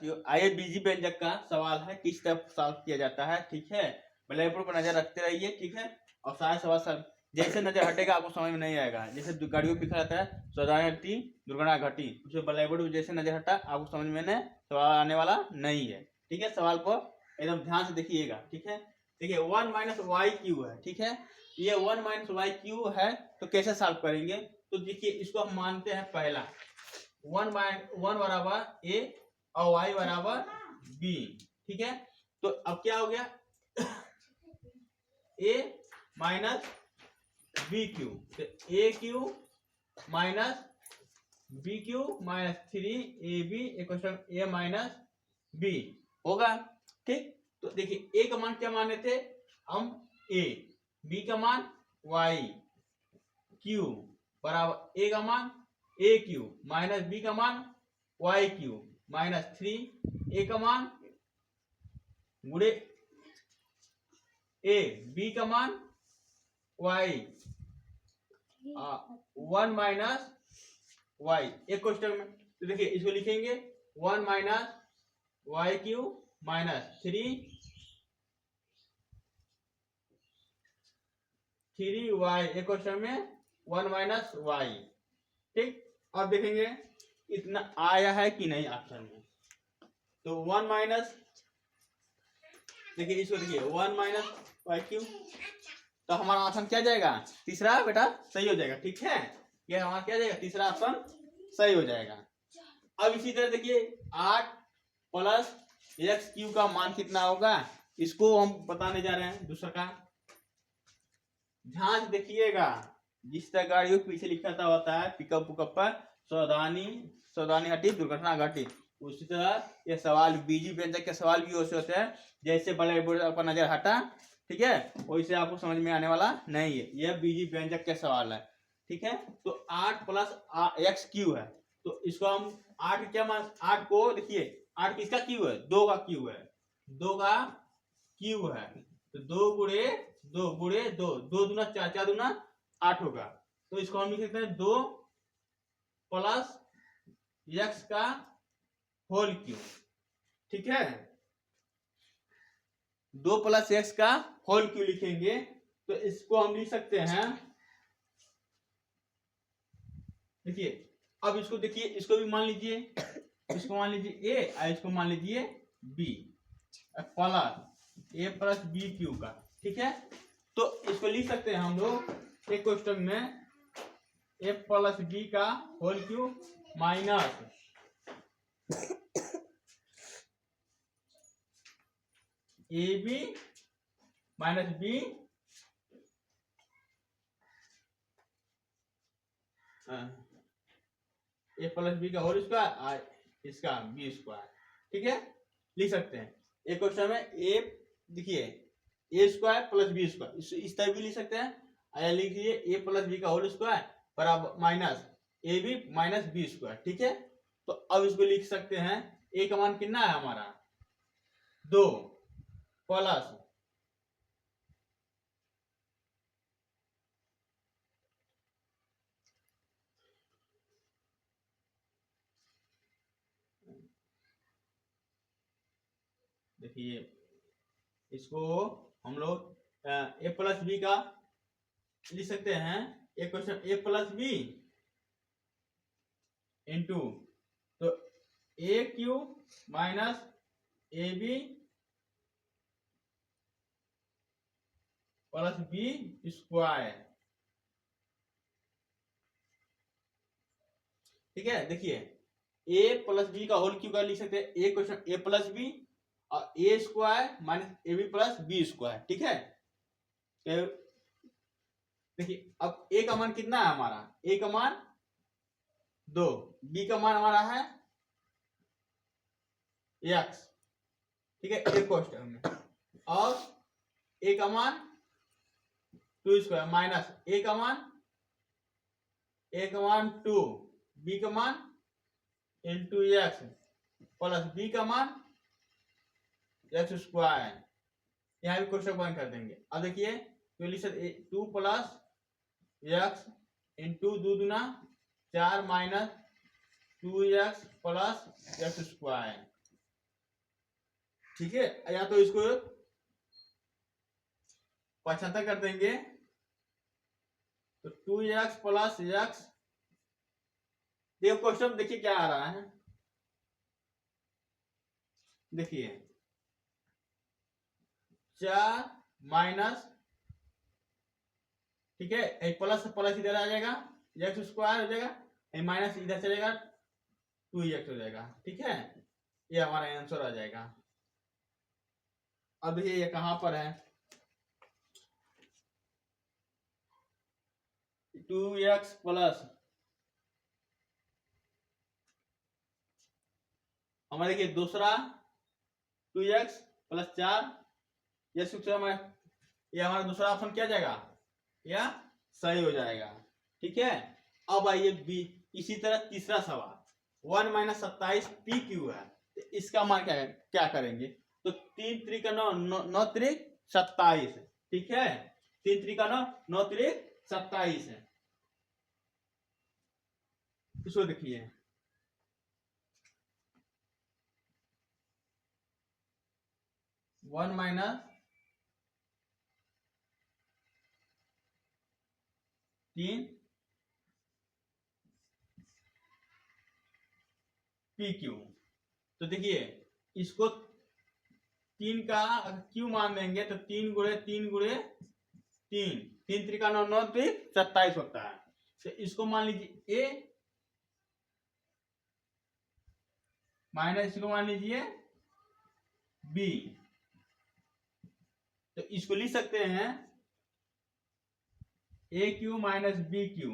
साथियों, आइए बीजी व्यंजक का सवाल है किस तरह सॉल्व किया जाता है। ठीक है, ब्लैक बोर्ड पर नजर रखते रहिए। ठीक है, और सारे सवाल सब जैसे नजर हटेगा आपको समझ में नहीं आएगा। जैसे गाड़ियों पे लिखा रहता है सावधानी घटी दुर्घटना घटी, उसे ब्लैक बोर्ड पर जैसे नजर हटा आपको समझ में सवाल आने वाला नहीं है। ठीक है, सवाल को एकदम ध्यान से देखिएगा। ठीक है, देखिए 1 माइनस वाई क्यू है। ठीक है, ये 1 माइनस वाई क्यू है, तो कैसे सॉल्व करेंगे? तो देखिए इसको हम मानते हैं पहला 1 बराबर ए और y बराबर बी। ठीक है, तो अब क्या हो गया a माइनस बी क्यू, तो a cube minus b cube minus 3ab equal a minus b होगा। ठीक, तो देखिए a का मान क्या माने थे हम, a, b का मान y क्यू बराबर a का मान ए क्यू माइनस बी का मान वाई क्यू माइनस 3 ए का मान गुणे ए बी का मान वाई 1 माइनस वाई एक क्वेश्चन में। तो देखिए इसको लिखेंगे 1 minus Y Q minus 3y एक क्वेश्चन में 1 माइनस वाई। ठीक, अब देखेंगे इतना आया है कि नहीं ऑप्शन में। तो 1 माइनस, देखिए इसको देखिए 1 माइनस वाई क्यू, तो हमारा ऑप्शन क्या जाएगा? तीसरा बेटा सही हो जाएगा। ठीक है, ये हमारा क्या जाएगा? तीसरा ऑप्शन सही हो जाएगा। अब इसी तरह देखिए 8 प्लस एक्स क्यू का मान कितना होगा, इसको हम बताने जा रहे हैं दूसरा का। ध्यान से देखिएगा, जिस तरह गाड़ियों के पीछे लिखा होता है पिकअप पुकअप पर सावधानी घटी दुर्घटना घटी, उसी तरह ये सवाल बीजी व्यंजक के सवाल भी वैसे होते हैं। जैसे ब्लैक बोर्ड पर नजर हटा, ठीक है, वैसे आपको समझ में आने वाला नहीं है। यह बीजी व्यंजक के सवाल है। ठीक है, तो 8 प्लस एक्स क्यू है, तो इसको हम 8 क्या मान, 8 को देखिए 8 किसका क्यू है? 2 का क्यू है, 2 का क्यू है, तो 2 गुणे 2 गुणे 2, 2 दूना 4, 4 दूना 8 होगा। तो इसको हम लिख सकते हैं 2 प्लस एक्स का होल क्यू। ठीक है, 2 प्लस एक्स का होल क्यू लिखेंगे, तो इसको हम लिख सकते हैं, देखिए अब इसको देखिए, इसको भी मान लीजिए, इसको मान लीजिए ए और इसको मान लीजिए बी प्लस ए प्लस बी क्यू का। ठीक है, तो इसको लिख सकते हैं हम लोग एक क्वेश्चन में ए प्लस बी का whole cube minus A B minus B A plus B का होल स्क्वायर इसका बी स्क्वायर। ठीक है, लिख सकते हैं एक क्वेश्चन में ए, देखिए A square plus B square, इस तरह भी लिख सकते हैं। आया लिखिए ए प्लस बी का होल स्क्वायर बराबर minus A B minus B square. ठीक है, तो अब इसको लिख सकते हैं, ए का मान कितना है हमारा 2 प्लस देखिए इसको हम लोग ए प्लस बी का लिख सकते हैं एक question a plus b into तो a cube minus A b plus B square. ठीक है, देखिए ए प्लस बी का होल क्यू का लिख सकते हैं a question a plus b और a square minus A b plus B square. ठीक है, देखिए अब ए का मान कितना है हमारा, ए का मान 2, बी का मान हमारा है एक्स। ठीक है, एक क्वेश्चन में, और ए का मान 2 स्क्वायर माइनस ए का मान 2, बी का मान इंटू एक्स प्लस बी का मान एक्स स्क्वायर। यहाँ भी क्वेश्चन बंद कर देंगे। अब देखिए 2 प्लस एक्स इंटू 2 दूना 4 minus 2 x plus x square. ठीक है, या तो इसको 75 कर देंगे तो 2x प्लस एक्स, देखो क्वेश्चन देखिए क्या आ रहा है, देखिए 4 माइनस, ठीक है, एक प्लस प्लस इधर आ जाएगा, एक्स स्क्वायर हो जाएगा, माइनस इधर चलेगा 2x हो जाएगा, ठीक है, ये हमारा आंसर आ जाएगा। अब ये कहां पर है, 2x प्लस, हमारे देखिए दूसरा 2x प्लस 4, ये हमारा दूसरा ऑप्शन क्या जाएगा, या सही हो जाएगा, ठीक है। अब आइए बी, इसी तरह तीसरा सवाल 1 माइनस 27 पी क्यू है, तो इसका मान क्या क्या करेंगे, तो 3 त्रिका 9, 9 त्रिक 27, ठीक है, 3 त्रिका 9, 9 त्रिक 27 है, इसको देखिए 1 माइनस 3 पी क्यू, तो देखिए इसको 3 का क्यू मान देंगे तो 3 गुणे 3 गुणे 3, 3 त्रिका 9, 9 त्रिक 27 होता है, तो इसको मान लीजिए ए, माइनस इसको मान लीजिए बी, तो इसको लिख सकते हैं a cube minus b cube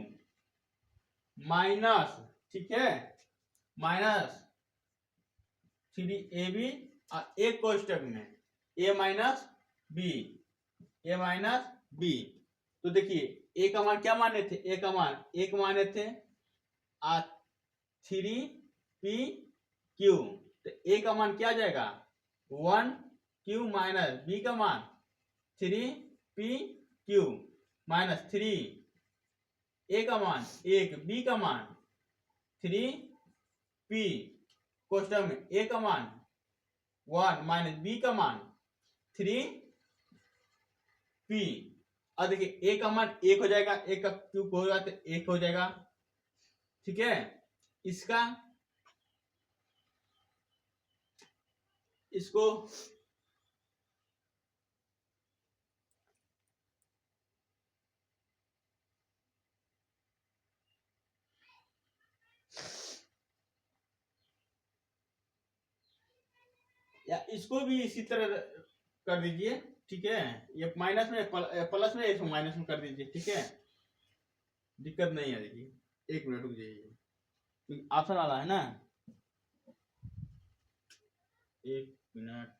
minus, ठीक है, माइनस 3ab और एक कोष्टक में a minus B, a minus b, तो देखिए ए का मान क्या माने थे, ए का मान 1 माने थे, 3p क्यू, तो ए का मान क्या जाएगा 1 क्यू माइनस बी का मान 3p क्यू माइनस 3, ए का मान 1, बी का मान 3p, क्वेश्चन में ए का मान 1 माइनस बी का मान 3p, अब देखिए ए का मान 1 हो जाएगा, एक का क्यूब होगा तो 1 हो जाएगा, ठीक है, इसका इसको या इसको भी इसी तरह कर दीजिए, ठीक है, ये माइनस में प्लस में इसको माइनस में कर दीजिए, ठीक है, दिक्कत नहीं है, देखिए 1 मिनट रुक जाइए, ऑप्शन वाला है ना, 1 मिनट,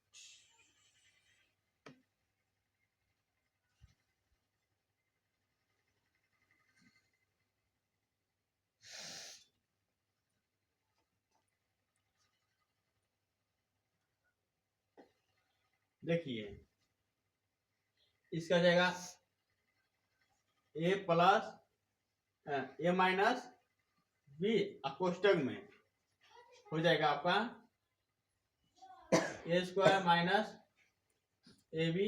देखिए इसका जाएगा a plus a minus b, कोष्टक में हो जाएगा आपका a square minus A B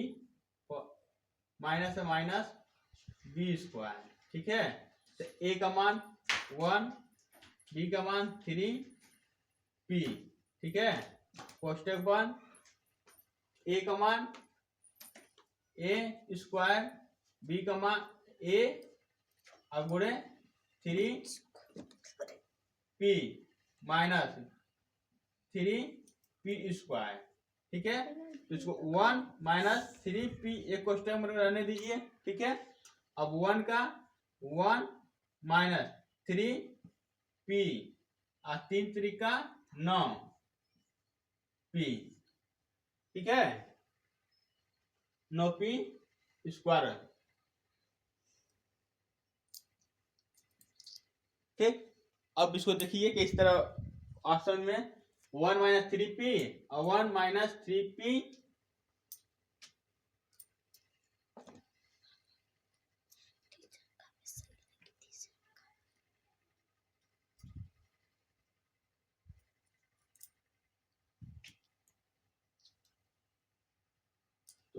minus minus B square, ठीक है, तो ए का मान 1, बी का मान 3p, ठीक है, कोष्टक 1, ए का मान ए स्क्वायर, बी का मान ए और गुणे 3p माइनस 3p स्क्वायर, ठीक है, तो इसको 1 माइनस 3p एक क्वेश्चन में रहने दीजिए, ठीक है, अब 1 का 1 माइनस 3p और 3 त्रिका 9p, ठीक है, 9p स्क्वायर, ठीक, अब इसको देखिए कि इस तरह ऑप्शन में 1 माइनस 3p और 1 माइनस 3p,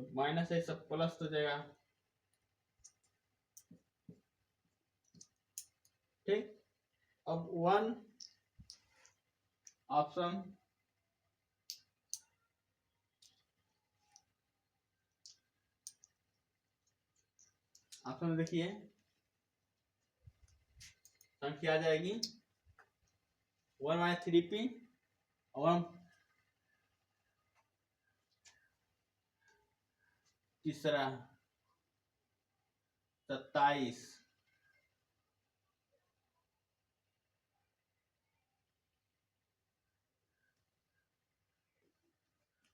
तो माइनस है सब प्लस हो जाएगा। ठीक, अब 1 ऑप्शन ऑप्शन देखिए संख्या आ जाएगी 1 माइनस 3p और तीसरा 27।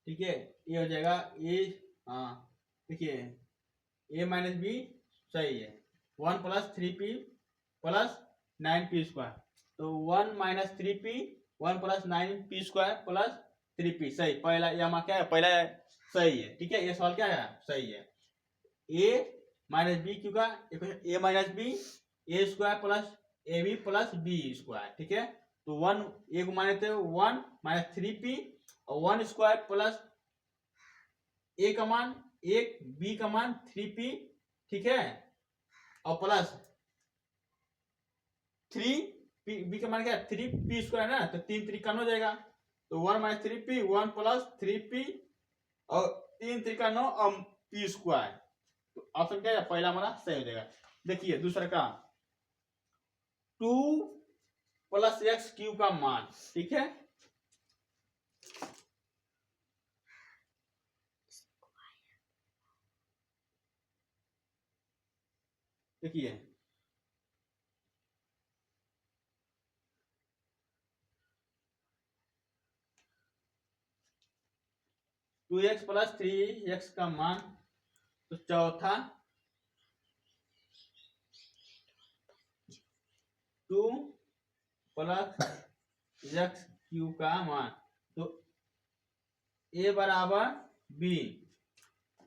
ठीक है, ये हो जाएगा ए। हाँ देखिए ए माइनस बी सही है। 1 plus 3p plus 9p square, तो 1 minus 3p 1 plus 9p square plus 3p सही। पहला ये हमारा क्या है, पहला सही है। ठीक है, ये सवाल क्या है, सही है। ए माइनस बी क्यों का a minus B a square plus a b plus B square. ठीक है, तो 1 ए को माने थे 1 माइनस 3p और 1 स्क्वायर प्लस ए का मान 1 बी का मान 3p। ठीक है, और प्लस 3 बी का मान क्या है 3p स्क्वायर ना, तो 3 3 हो जाएगा। तो 1 माइनस 3p 1 प्लस 3p और 3 3 9 और p स्क्वायर। तो ऑप्शन क्या है, पहला हमारा सही हो जाएगा। देखिए दूसरा का 2 प्लस एक्स क्यू का मान। ठीक है, देखिए 2x प्लस 3x का मान, तो चौथा 2 प्लस एक्स क्यू का मान, तो a बराबर b।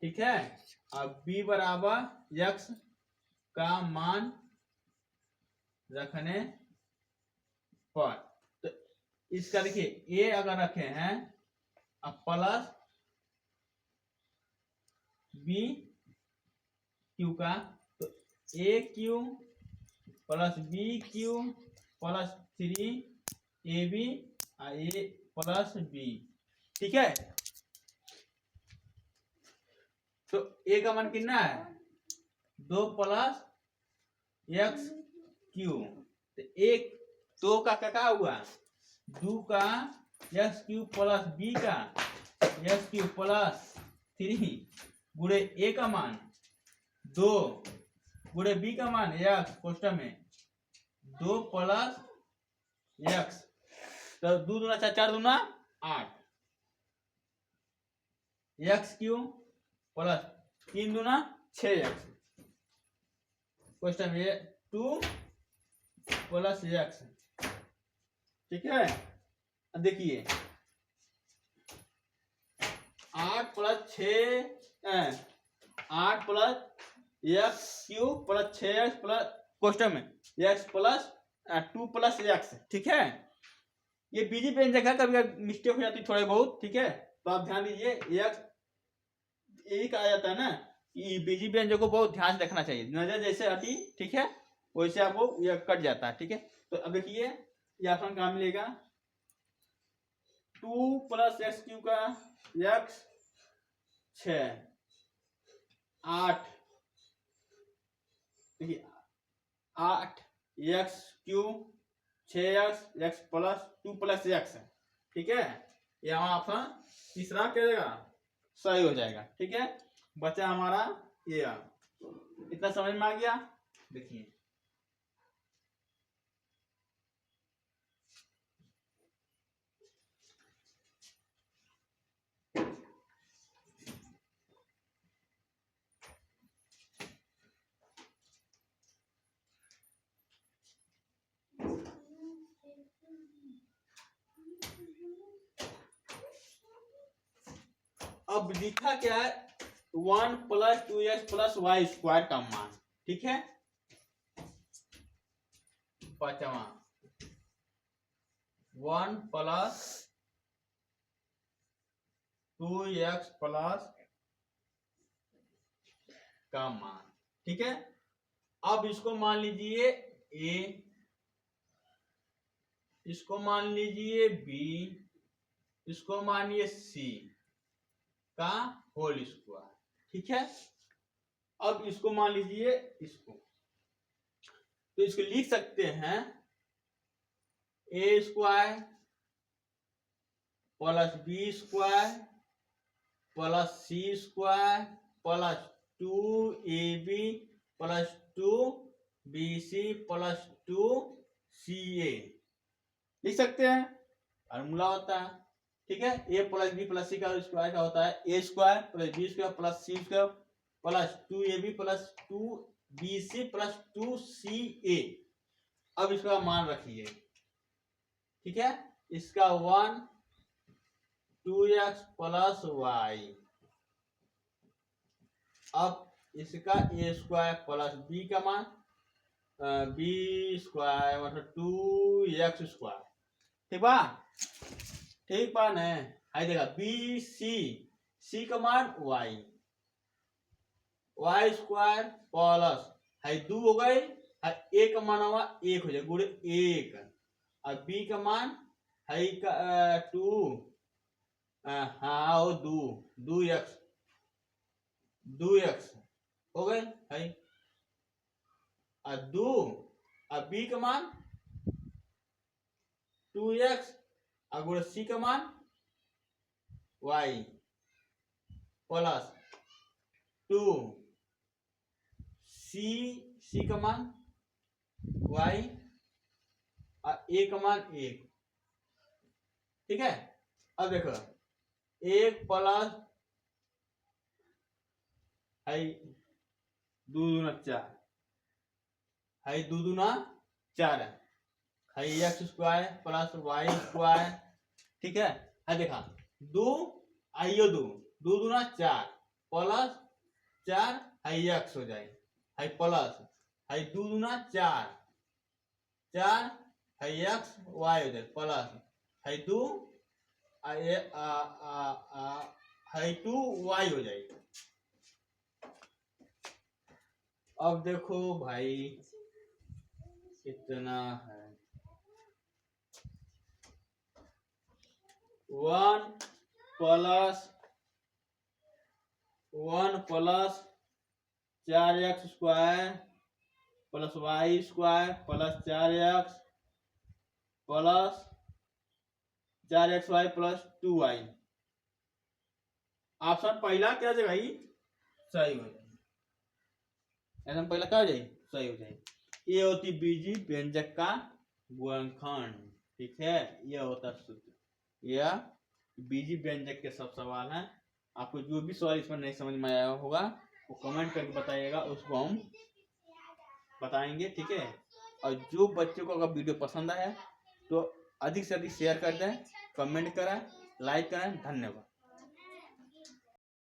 ठीक है, अब b बराबर x का मान रखने पर, तो इसका देखिए a अगर रखे हैं अब प्लस b क्यू का, तो a Q plus b Q plus 3ab a plus b। ठीक है, तो a का मान कितना है 2 प्लस एक्स क्यू, तो एक 2 का क्या हुआ 2 का एक्स क्यू प्लस बी का एक्स क्यू प्लस 3 गुणे ए का मान 2 गुणे बी का मान एक्स कोष्टक में 2 प्लस एक्स, तो 2 दूना 4 4 दूना 8 एक्स क्यू प्लस 3 दूना 6 एक्स क्वेश्चन में 2 प्लस एक्स। ठीक है, देखिए 8 plus 6 8 plus x Q plus 6x plus question में एक्स प्लस 2 प्लस एक्स। ठीक है, ये बीजी व्यंजक है, कभी कभी मिस्टेक हो जाती है थोड़े बहुत। ठीक है, तो आप ध्यान दीजिए एक्स यही कहा जाता है ना कि बीजी व्यंजक को बहुत ध्यान से रखना चाहिए, नजर जैसे हटी ठीक है वैसे आपको यह कट जाता है। ठीक है, तो अब देखिए ये ऑप्शन कहाँ मिलेगा 2 प्लस एक्स क्यू का एक्स 6 8 देखिए 8 x Q 6x x plus 2 plus x. ठीक है, ये हमारा ऑप्शन तीसरा क्या देगा सही हो जाएगा। ठीक है, बचा हमारा ये, इतना समझ में आ गया। देखिए अब लिखा क्या है 1 plus 2x plus Y square का मान। ठीक है, पांचवा 1 प्लस 2x प्लस का मान। ठीक है, अब इसको मान लीजिए ए, इसको मान लीजिए बी, इसको मानिए सी का होल स्क्वायर। ठीक है, अब इसको मान लीजिए इसको, तो इसको लिख सकते हैं a square plus B square plus c square plus 2ab plus 2bc plus 2ca लिख सकते हैं, फार्मूला होता है। ठीक है, a plus b plus c का स्क्वायर का होता है a square plus B square plus c square plus 2ab plus 2bc plus 2ca। अब इसका मान रखिए। ठीक है, इसका 1 2x प्लस वाई, अब इसका ए स्क्वायर प्लस बी का मान बी स्क्वायर मतलब 2x स्क्वायर। ठीक बा, ठीक बा न, हाई देखा बी सी का मान Y, Y square plus high 2 हो गई, ए का मान हुआ 1 हो जाए गुड़े 1, और बी का मान हाई का 2 हाँ वो 2x हो गए हाई, और 2 और बी का मान 2x और गुड़े सी का मान y प्लस 2 सी का मान y और ए का मान 1। ठीक है, अब देखो 1 प्लस हाई 2 दूना 4, हाई 2 दूना 4 high X square plus Y square. ठीक है, हाई देखा 2 आइयो 2 दूना 4 प्लस 4 हाई एक्स हो जाए, हाई प्लस हाई 2 दूना 4 हाई एक्स वाई हो जाए प्लस हाई 2 हाई 2 वाई हो जाएगी। अब देखो भाई कितना है, 1 plus 4x square plus Y square plus 4x Y plus 2y। Option पहला क्या जगह सही हो जाए, एकदम पहला क्या हो जाए सही हो जाए। ये होती बीजी व्यंजक का गुणनखंड। ठीक है, यह होता सूत्र, यह बीजी व्यंजक के सब सवाल हैं। आपको जो भी सवाल इसमें नहीं समझ में आया होगा वो कमेंट करके बताइएगा, उसको हम बताएंगे। ठीक है, और जो बच्चों को अगर वीडियो पसंद आया तो अधिक से अधिक शेयर कर दें, कमेंट करें, लाइक करें। धन्यवाद।